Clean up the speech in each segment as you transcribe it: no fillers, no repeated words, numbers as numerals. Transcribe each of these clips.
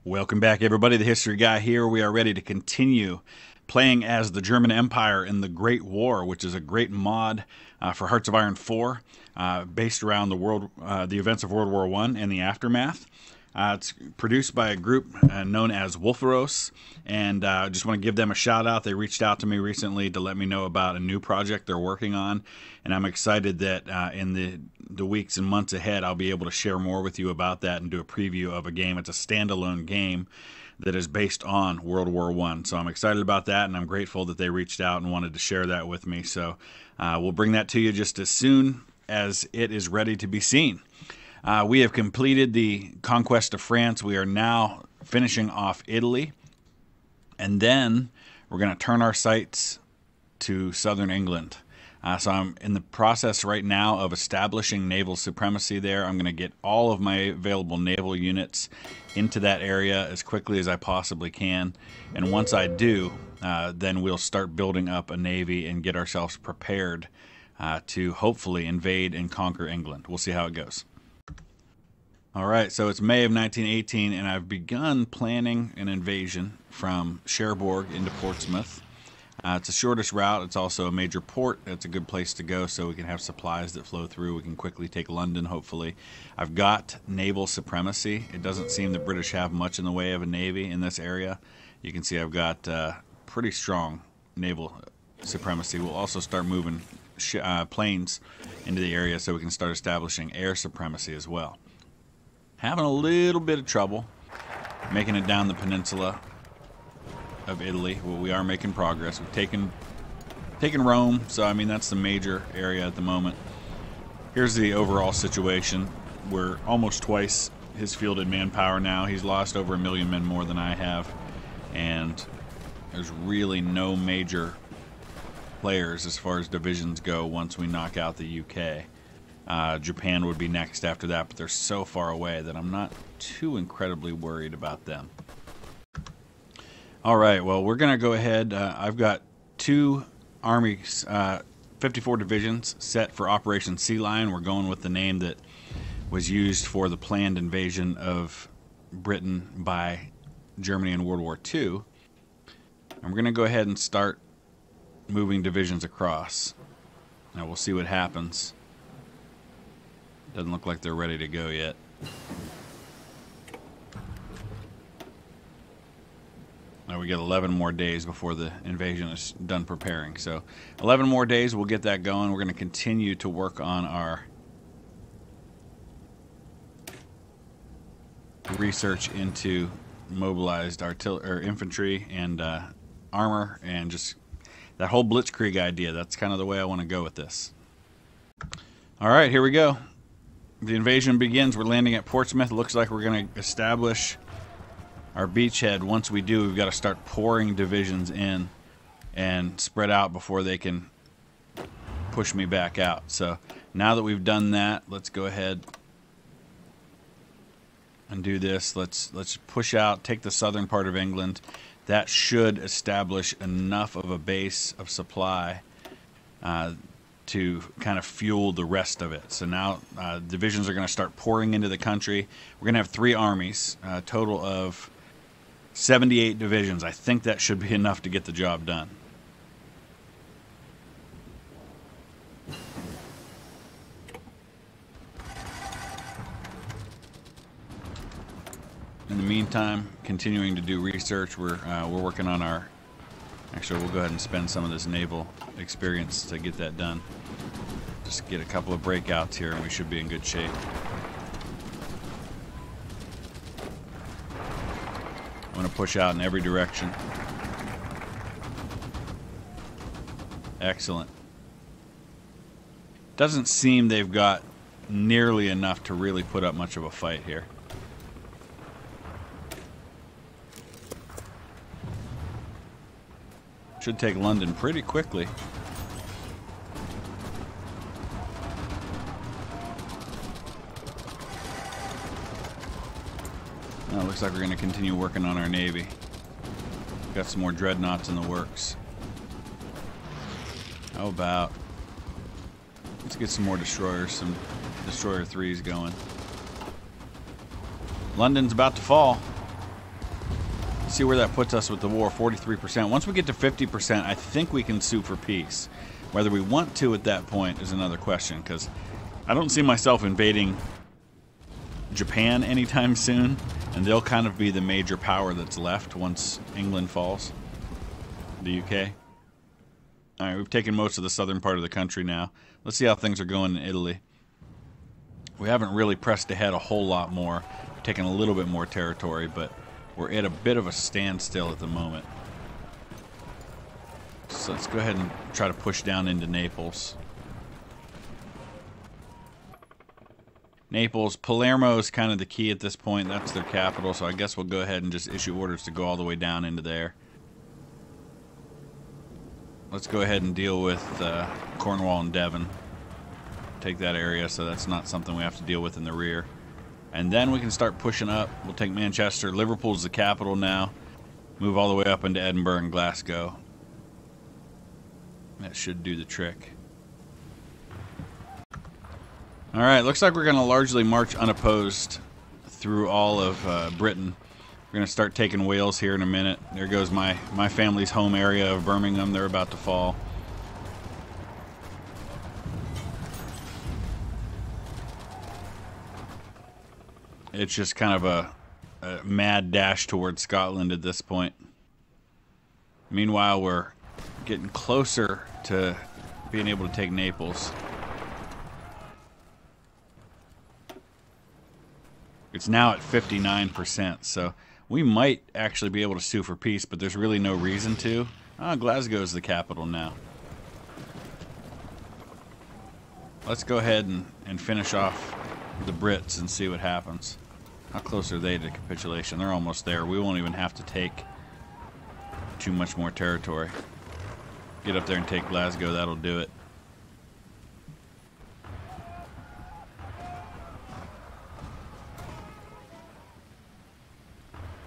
Welcome back, everybody. The History Guy here. We are ready to continue playing as the German Empire in the Great War, which is a great mod for Hearts of Iron 4, based around the events of World War I and the aftermath. It's produced by a group known as Wolferos, and I just want to give them a shout out. They reached out to me recently to let me know about a new project they're working on, and I'm excited that in the weeks and months ahead I'll be able to share more with you about that and do a preview of a game. It's a standalone game that is based on World War I. So I'm excited about that, and I'm grateful that they reached out and wanted to share that with me. So we'll bring that to you just as soon as it is ready to be seen. We have completed the conquest of France. We are now finishing off Italy, and then we're going to turn our sights to southern England. So I'm in the process right now of establishing naval supremacy there. I'm going to get all of my available naval units into that area as quickly as I possibly can. And once I do, then we'll start building up a navy and get ourselves prepared to hopefully invade and conquer England. We'll see how it goes. All right, so it's May of 1918, and I've begun planning an invasion from Cherbourg into Portsmouth. It's the shortest route. It's also a major port. It's a good place to go so we can have supplies that flow through. We can quickly take London, hopefully. I've got naval supremacy. It doesn't seem the British have much in the way of a navy in this area. You can see I've got pretty strong naval supremacy. We'll also start moving planes into the area so we can start establishing air supremacy as well. Having a little bit of trouble making it down the peninsula of Italy. Well, we are making progress. We've taken Rome, so I mean that's the major area at the moment. Here's the overall situation. We're almost twice his fielded manpower now. He's lost over 1 million men more than I have, and there's really no major players as far as divisions go once we knock out the UK. Japan would be next after that, but they're so far away that I'm not too incredibly worried about them. All right, well, we're going to go ahead. I've got 2 armies, 54 divisions set for Operation Sea Lion. We're going with the name that was used for the planned invasion of Britain by Germany in World War II. And we're going to go ahead and start moving divisions across. Now we'll see what happens. Doesn't look like they're ready to go yet. Now we got 11 more days before the invasion is done preparing. So 11 more days, we'll get that going. We're going to continue to work on our research into mobilized infantry and armor, and just that whole blitzkrieg idea. That's kind of the way I want to go with this. All right, here we go. The invasion begins. We're landing at Portsmouth. It looks like we're going to establish our beachhead. Once we do, we've got to start pouring divisions in and spread out before they can push me back out. So now that we've done that, let's go ahead and do this. Let's push out, take the southern part of England. That should establish enough of a base of supply to kind of fuel the rest of it. So now divisions are going to start pouring into the country. We're going to have 3 armies, a total of 78 divisions. I think that should be enough to get the job done. In the meantime, continuing to do research. We're working on our... Actually, we'll go ahead and spend some of this naval experience to get that done. Just get a couple of breakouts here and we should be in good shape. I want to push out in every direction. Excellent. Doesn't seem they've got nearly enough to really put up much of a fight here. Should take London pretty quickly. Now it looks like we're going to continue working on our navy. Got some more dreadnoughts in the works. How about... let's get some more destroyers, some destroyer 3s going. London's about to fall. Let's see where that puts us with the war. 43%. Once we get to 50%, I think we can sue for peace. Whether we want to at that point is another question, because I don't see myself invading Japan anytime soon, and they'll kind of be the major power that's left once England falls. The UK. Alright, we've taken most of the southern part of the country now. Let's see how things are going in Italy. We haven't really pressed ahead a whole lot more. We've taken a little bit more territory, but we're at a bit of a standstill at the moment. So let's go ahead and try to push down into Naples. Naples, Palermo is kind of the key at this point. That's their capital, so I guess we'll go ahead and just issue orders to go all the way down into there. Let's go ahead and deal with Cornwall and Devon. Take that area, so that's not something we have to deal with in the rear. And then we can start pushing up. We'll take Manchester. Liverpool's the capital now. Move all the way up into Edinburgh and Glasgow. That should do the trick. Alright, looks like we're going to largely march unopposed through all of Britain. We're going to start taking Wales here in a minute. There goes my family's home area of Birmingham. They're about to fall. It's just kind of a mad dash towards Scotland at this point. Meanwhile, we're getting closer to being able to take Naples. It's now at 59%, so we might actually be able to sue for peace, but there's really no reason to. Glasgow's the capital now. Let's go ahead and finish off the Brits and see what happens. How close are they to capitulation? They're almost there. We won't even have to take too much more territory. Get up there and take Glasgow, that'll do it.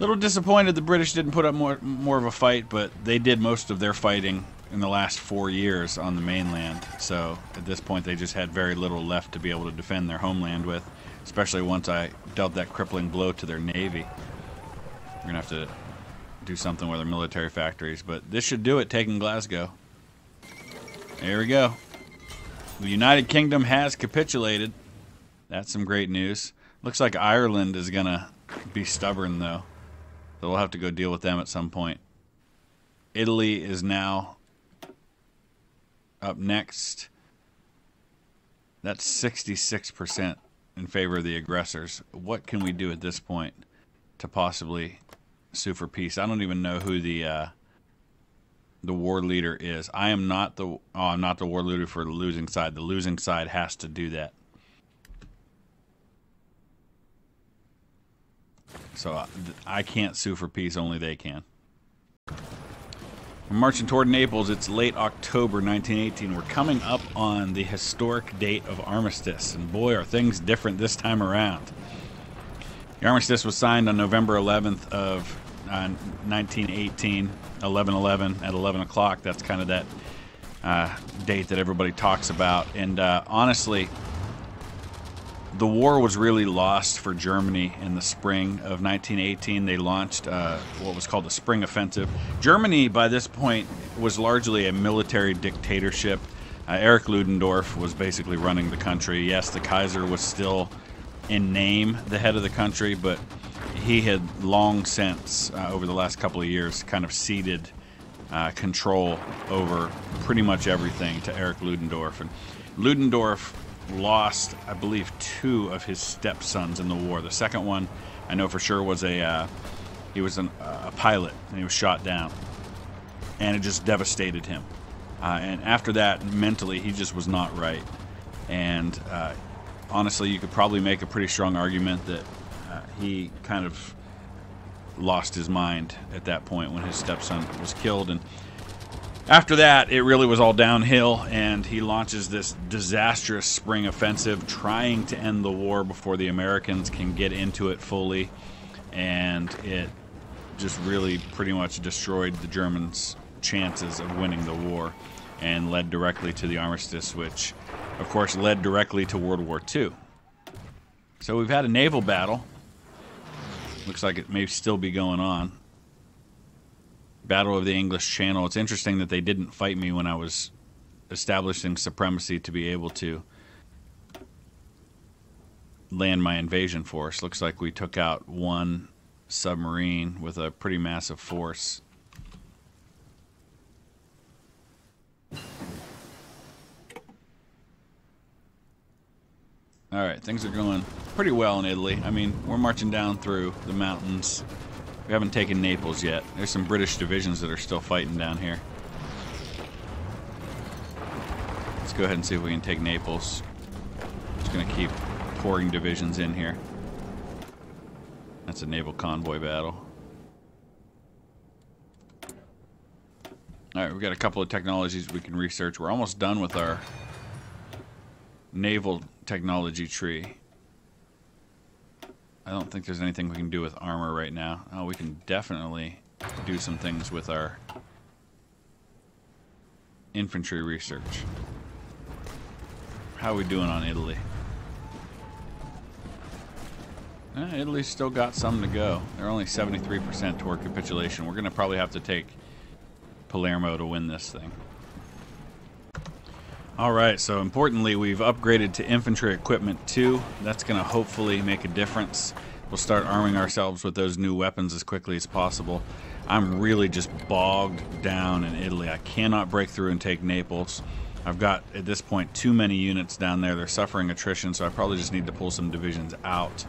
Little disappointed the British didn't put up more of a fight, but they did most of their fighting in the last 4 years on the mainland. So at this point they just had very little left to be able to defend their homeland with, especially once I dealt that crippling blow to their navy. We're going to have to do something with our military factories, but this should do it, taking Glasgow. There we go. The United Kingdom has capitulated. That's some great news. Looks like Ireland is going to be stubborn, though. So we'll have to go deal with them at some point. Italy is now up next. That's 66% in favor of the aggressors. What can we do at this point to possibly sue for peace? I don't even know who the war leader is. I am not the I'm not the war leader for the losing side. The losing side has to do that. So I can't sue for peace, only they can. We're marching toward Naples. It's late October 1918. We're coming up on the historic date of armistice, and boy, are things different this time around. The armistice was signed on November 11th of 1918, 11/11 at 11 o'clock. That's kind of that date that everybody talks about. And honestly, the war was really lost for Germany in the spring of 1918. They launched what was called the Spring Offensive. Germany, by this point, was largely a military dictatorship. Erich Ludendorff was basically running the country. Yes, the Kaiser was still, in name, the head of the country, but he had long since, over the last couple of years, kind of ceded control over pretty much everything to Erich Ludendorff. And Ludendorff lost, I believe, 2 of his stepsons in the war. The second one, I know for sure, was a pilot, and he was shot down, and it just devastated him. And after that, mentally, he just was not right. And honestly, you could probably make a pretty strong argument that he kind of lost his mind at that point when his stepson was killed. And after that, it really was all downhill, and he launches this disastrous spring offensive, trying to end the war before the Americans can get into it fully, and it just really pretty much destroyed the Germans' chances of winning the war and led directly to the armistice, which, of course, led directly to World War II. So we've had a naval battle. Looks like it may still be going on. Battle of the English Channel. It's interesting that they didn't fight me when I was establishing supremacy to be able to land my invasion force. Looks like we took out one submarine with a pretty massive force. Alright, things are going pretty well in Italy. I mean, we're marching down through the mountains. We haven't taken Naples yet. There's some British divisions that are still fighting down here. Let's go ahead and see if we can take Naples. Just going to keep pouring divisions in here. That's a naval convoy battle. Alright, we've got a couple of technologies we can research. We're almost done with our naval technology tree. I don't think there's anything we can do with armor right now. Oh, we can definitely do some things with our infantry research. How are we doing on Italy? Italy's still got some to go. They're only 73% toward capitulation. We're going to probably have to take Palermo to win this thing. Alright, so importantly, we've upgraded to infantry equipment 2. That's going to hopefully make a difference. We'll start arming ourselves with those new weapons as quickly as possible. I'm really just bogged down in Italy. I cannot break through and take Naples. I've got, at this point, too many units down there. They're suffering attrition, so I probably just need to pull some divisions out.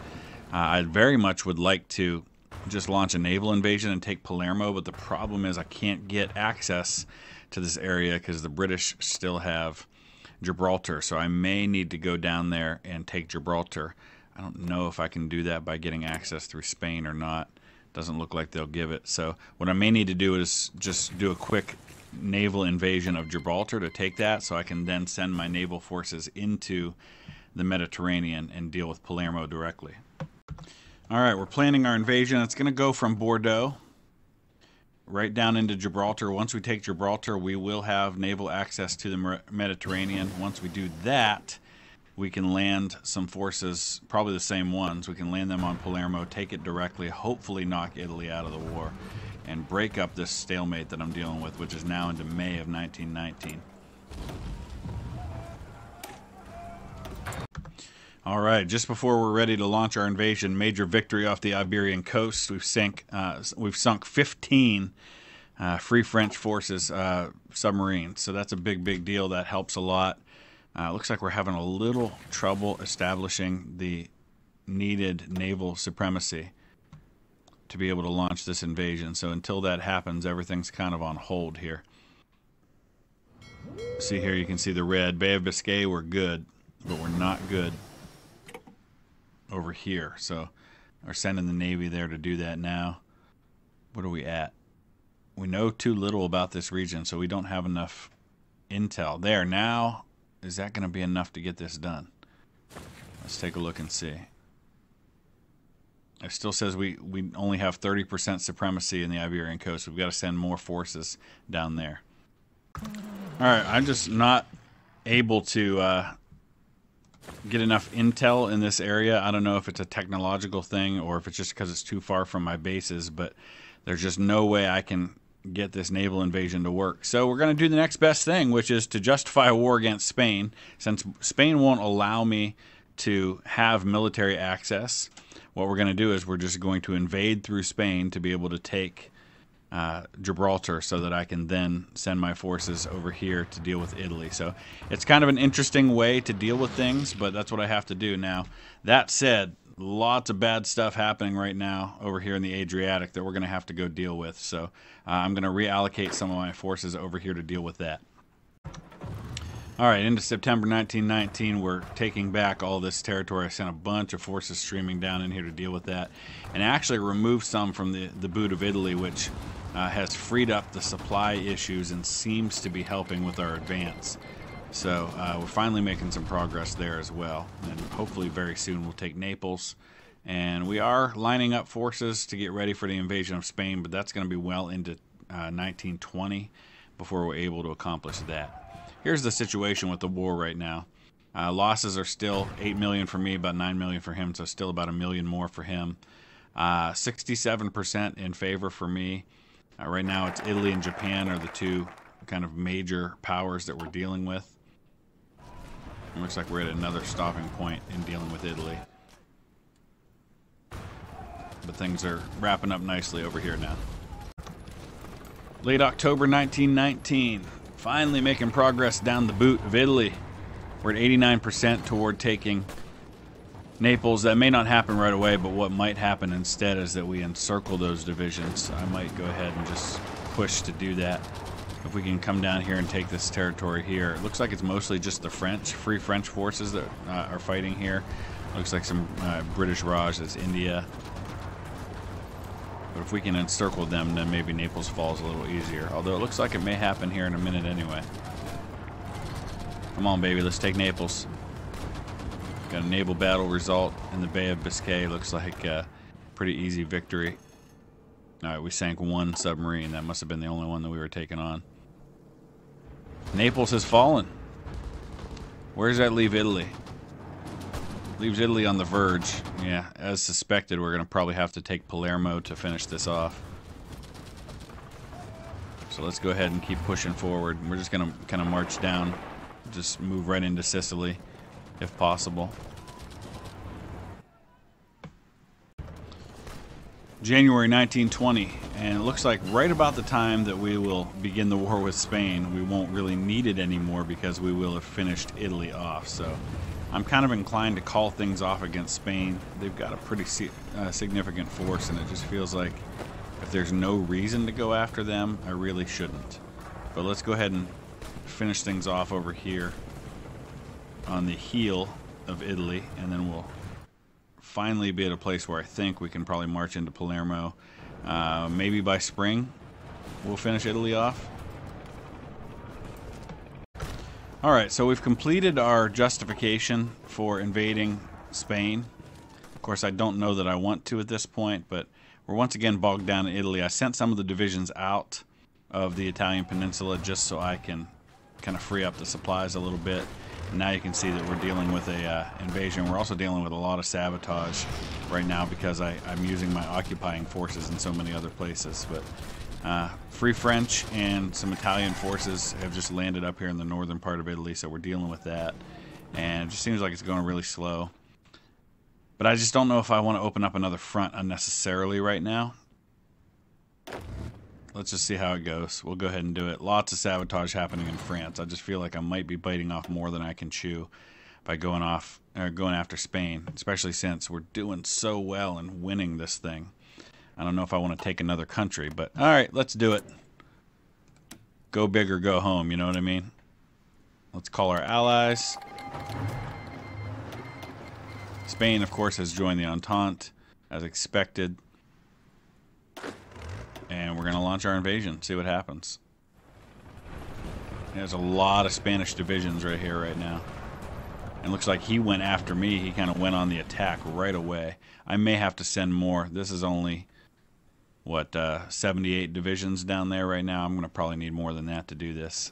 I very much would like to just launch a naval invasion and take Palermo, but the problem is I can't get access to this area because the British still have Gibraltar, so I may need to go down there and take Gibraltar. I don't know if I can do that by getting access through Spain or not. Doesn't look like they'll give it. So what I may need to do is just do a quick naval invasion of Gibraltar to take that, so I can then send my naval forces into the Mediterranean and deal with Palermo directly. Alright, we're planning our invasion. It's going to go from Bordeaux right down into Gibraltar. Once we take Gibraltar, we will have naval access to the Mediterranean. Once we do that, we can land some forces, probably the same ones. We can land them on Palermo, take it directly, hopefully knock Italy out of the war, and break up this stalemate that I'm dealing with, which is now into May of 1919. Alright, just before we're ready to launch our invasion, major victory off the Iberian coast. We've sunk 15 Free French Forces submarines, so that's a big deal. That helps a lot. Looks like we're having a little trouble establishing the needed naval supremacy to be able to launch this invasion. So until that happens, everything's kind of on hold here. See here, you can see the red. Bay of Biscay, we're good, but we're not good over here. So we're sending the Navy there to do that now. What are we at? We know too little about this region, so we don't have enough intel. There, now, is that going to be enough to get this done? Let's take a look and see. It still says we only have 30% supremacy in the Iberian coast. We've got to send more forces down there. Alright, I'm just not able to get enough intel in this area. I don't know if it's a technological thing or if it's just because it's too far from my bases, but there's just no way I can get this naval invasion to work. So we're going to do the next best thing, which is to justify a war against Spain. Since Spain won't allow me to have military access, what we're going to do is we're just going to invade through Spain to be able to take Gibraltar so that I can then send my forces over here to deal with Italy. So it's kind of an interesting way to deal with things, but that's what I have to do now. That said, lots of bad stuff happening right now over here in the Adriatic that we're going to have to go deal with. So I'm going to reallocate some of my forces over here to deal with that. Alright, into September 1919, we're taking back all this territory. I sent a bunch of forces streaming down in here to deal with that, and actually removed some from the boot of Italy, which has freed up the supply issues and seems to be helping with our advance. So we're finally making some progress there as well, and hopefully very soon we'll take Naples. And we are lining up forces to get ready for the invasion of Spain, but that's going to be well into 1920 before we're able to accomplish that. Here's the situation with the war right now. Losses are still 8 million for me, about 9 million for him, so still about 1 million more for him. 67% in favor for me. Right now it's Italy and Japan are the two kind of major powers that we're dealing with. It looks like we're at another stopping point in dealing with Italy. But things are wrapping up nicely over here now. Late October 1919. Finally making progress down the boot of Italy. We're at 89% toward taking Naples. That may not happen right away, but what might happen instead is that we encircle those divisions. I might go ahead and just push to do that. If we can come down here and take this territory here. It looks like it's mostly just the Free French forces that are fighting here. Looks like some British Raj, that's India. But if we can encircle them, then maybe Naples falls a little easier. Although it looks like it may happen here in a minute anyway. Come on, baby, let's take Naples. Got a naval battle result in the Bay of Biscay. Looks like a pretty easy victory. Alright, we sank one submarine. That must have been the only one that we were taking on. Naples has fallen. Where does that leave Italy? Leaves Italy on the verge. Yeah, as suspected, we're going to probably have to take Palermo to finish this off. So let's go ahead and keep pushing forward. We're just going to kind of march down. Just move right into Sicily, if possible. January 1920, and it looks like right about the time that we will begin the war with Spain, we won't really need it anymore because we will have finished Italy off. So I'm kind of inclined to call things off against Spain. They've got a pretty significant force, and it just feels like if there's no reason to go after them, I really shouldn't. But let's go ahead and finish things off over here on the heel of Italy, and then we'll finally be at a place where I think we can probably march into Palermo. Maybe by spring we'll finish Italy off. Alright, so we've completed our justification for invading Spain. Of course, I don't know that I want to at this point, but we're once again bogged down in Italy. I sent some of the divisions out of the Italian peninsula just so I can kind of free up the supplies a little bit. And now you can see that we're dealing with a invasion. We're also dealing with a lot of sabotage right now because I'm using my occupying forces in so many other places. But Free French and some Italian forces have just landed up here in the northern part of Italy, so we're dealing with that. And it just seems like it's going really slow. But I just don't know if I want to open up another front unnecessarily right now. Let's just see how it goes. We'll go ahead and do it. Lots of sabotage happening in France. I just feel like I might be biting off more than I can chew by going after Spain, especially since we're doing so well and winning this thing. I don't know if I want to take another country, but all right, let's do it. Go big or go home, you know what I mean? Let's call our allies. Spain, of course, has joined the Entente, as expected. And we're going to launch our invasion, see what happens. There's a lot of Spanish divisions right here right now. And looks like he went after me. He kind of went on the attack right away. I may have to send more. This is only, what, 78 divisions down there right now. I'm going to probably need more than that to do this.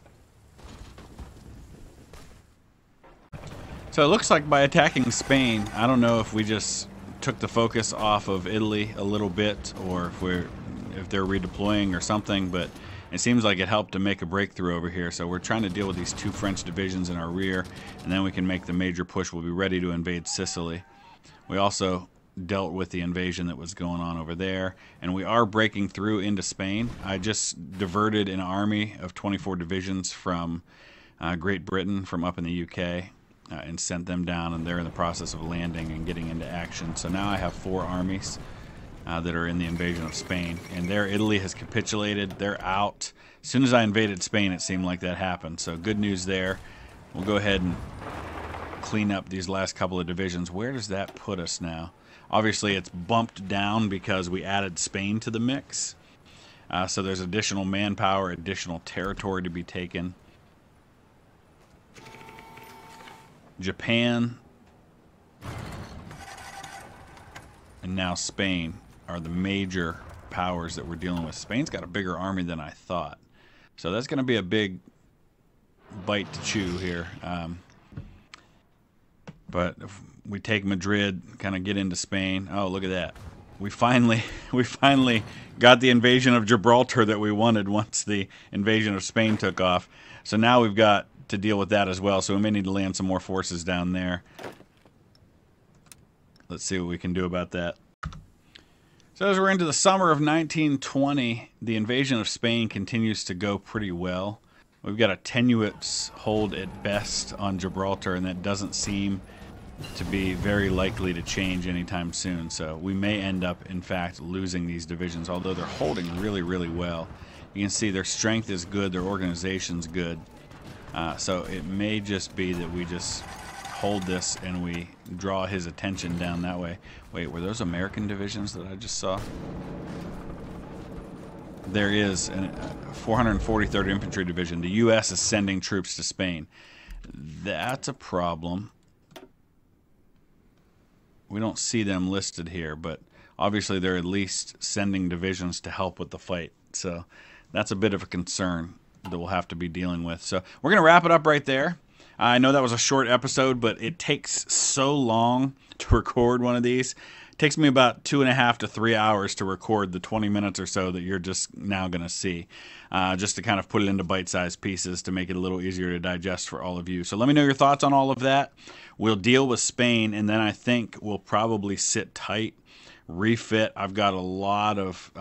So it looks like by attacking Spain, I don't know if we just took the focus off of Italy a little bit, or if they're redeploying or something, but it seems like it helped to make a breakthrough over here. So we're trying to deal with these two French divisions in our rear, and then we can make the major push. We'll be ready to invade Sicily. We also dealt with the invasion that was going on over there, and we are breaking through into Spain. I just diverted an army of 24 divisions from Great Britain from up in the UK and sent them down, and they're in the process of landing and getting into action. So now I have 4 armies that are in the invasion of Spain, and there Italy has capitulated. They're out. As soon as I invaded Spain, it seemed like that happened. So good news there. We'll go ahead and clean up these last couple of divisions. Where does that put us now? Obviously, it's bumped down because we added Spain to the mix. So there's additional manpower, additional territory to be taken. Japan and now Spain are the major powers that we're dealing with. Spain's got a bigger army than I thought. So that's going to be a big bite to chew here. But if we take Madrid, kind of get into Spain. Oh, look at that. we finally we finally got the invasion of Gibraltar that we wanted once the invasion of Spain took off. So now we've got to deal with that as well. So we may need to land some more forces down there. Let's see what we can do about that. So as we're into the summer of 1920, the invasion of Spain continues to go pretty well. We've got a tenuous hold at best on Gibraltar, and that doesn't seem to be very likely to change anytime soon. So we may end up, in fact, losing these divisions, although they're holding really, really well. You can see their strength is good, their organization's good. So it may just be that we just hold this and we draw his attention down that way. Wait, were those American divisions that I just saw? There is a 443rd Infantry Division. The U.S. is sending troops to Spain. That's a problem. We don't see them listed here, but obviously they're at least sending divisions to help with the fight. So that's a bit of a concern that we'll have to be dealing with. So we're going to wrap it up right there. I know that was a short episode, but it takes so long to record one of these. It takes me about 2.5 to 3 hours to record the 20 minutes or so that you're just now going to see, just to kind of put it into bite-sized pieces to make it a little easier to digest for all of you. So let me know your thoughts on all of that. We'll deal with Spain, and then I think we'll probably sit tight, refit. I've got a lot of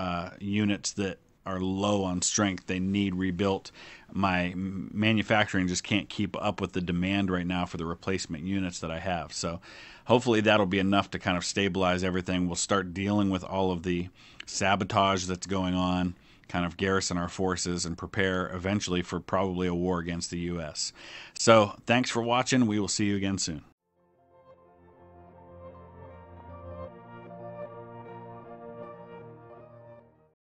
units that are low on strength. They need rebuilt. My manufacturing just can't keep up with the demand right now for the replacement units that I have. So hopefully that'll be enough to kind of stabilize everything. We'll start dealing with all of the sabotage that's going on, kind of garrison our forces, and prepare eventually for probably a war against the U.S. So thanks for watching. We will see you again soon.